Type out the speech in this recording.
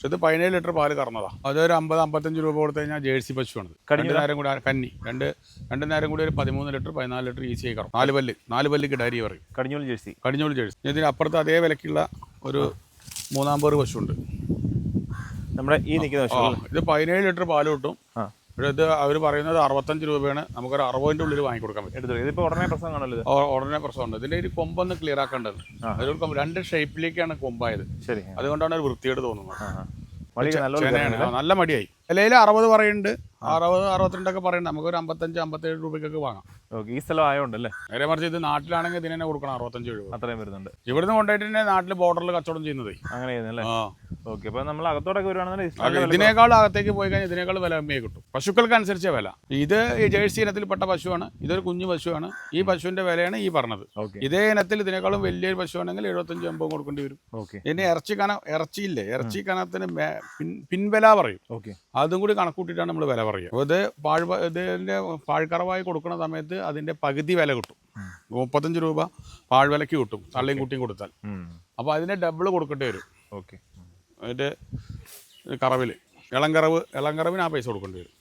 പക്ഷെ ഇത് 17 ലിറ്റർ പാല് കറന്നതാണ്. അതൊരു 50-55 രൂപ കൊടുത്തു കഴിഞ്ഞാൽ ജേഴ്സി പശുവാണ്. രണ്ട് നേരം കൂടി കന്നി രണ്ട് നേരം കൂടി ഒരു 13 ലിറ്റർ 14 ലിറ്റർ ഈസി ആയി കറക്കും. 4 പല്ല് കിടാരി പറയും. കടിഞ്ഞൂൽ ജേഴ്സി. ഇതിന് അപ്പുറത്ത് അതേ വിലക്കുള്ള ഒരു 3 പേർ പശുണ്ട്. നമ്മുടെ ഈ നിൽക്കുന്ന ഇത് 17 ലിറ്റർ പാല് കിട്ടും. ഇത് അവർ പറയുന്നത് 65 രൂപയാണ്. നമുക്കൊരു 60-ന്റെ ഉള്ളിൽ വാങ്ങിക്കൊടുക്കാൻ പറ്റും. ഇതിപ്പോൾ ഉടനെ പ്രസവം കാണല്ലോ. ഉടനെ പ്രസവമുണ്ട്. ഇതിന്റെ ഒരു കൊമ്പൊന്ന് ക്ലിയർ ആക്കേണ്ടത്. അതിൽ 2 ഷേപ്പിലേക്കാണ് കൊമ്പായത്. അതുകൊണ്ടാണ് ഒരു വൃത്തിയോട് തോന്നുന്നത്. നല്ല മടിയായി. അല്ലെങ്കിൽ 60 പറയുന്നുണ്ട്, 60-62 പറയുന്നുണ്ട്. നമുക്കൊരു 55-57 രൂപയ്ക്കൊക്കെ വാങ്ങാം. ഈ സ്ഥലം ആയതുകൊണ്ടല്ലേ. നേരെ മറിച്ച് ഇത് നാട്ടിലാണെങ്കിൽ ഇതിനെ കൊടുക്കണം 65-70 അത്രയും വരുന്നുണ്ട്. ഇവിടുന്ന് കൊണ്ടുപോയിട്ട് തന്നെ നാട്ടിൽ ബോർഡറിൽ കച്ചവടം ചെയ്യുന്നത്. അങ്ങനെ ചെയ്യുന്നല്ലേ. ഓക്കെ. അപ്പോൾ നമ്മൾ അകത്തോടൊക്കെ വരുവാണെന്നുണ്ടെങ്കിൽ ഇതിനേക്കാൾ അകത്തേക്ക് പോയി കഴിഞ്ഞാൽ ഇതിനേക്കാൾ വില കമ്മിയായി കിട്ടും. പശുക്കൾക്ക് അനുസരിച്ച വില. ഇത് ജേഴ്സി ഇനത്തിൽപ്പെട്ട പശുവാണ്. ഇതൊരു കുഞ്ഞു പശുവാണ്. ഈ പശുവിന്റെ വിലയാണ് ഈ പറഞ്ഞത്. ഇതേ ഇനത്തിൽ ഇതിനേക്കാളും വലിയൊരു പശുവാണെങ്കിൽ 75-80 കൊടുക്കേണ്ടി വരും. ഇനി ഇറച്ചിയില്ലേ, ഇറച്ചി കനത്തിന് പിൻവില പറയും. അതും കൂടി കണക്കൂട്ടിയിട്ടാണ് നമ്മൾ വില പറയുക. ഇത് ഇതിന്റെ പാഴ്ക്കറവായി കൊടുക്കുന്ന സമയത്ത് അതിന്റെ പകുതി വില കിട്ടും. 35 രൂപ പാഴ്വിലക്ക് കിട്ടും, തള്ളിയും കുട്ടിയും കൊടുത്താൽ. അപ്പോൾ അതിന്റെ ഡബിൾ കൊടുക്കേണ്ടി വരും. അതിന്റെ കറവിൽ ഇളംകറവിന് ആ പൈസ കൊടുക്കേണ്ടി വരും.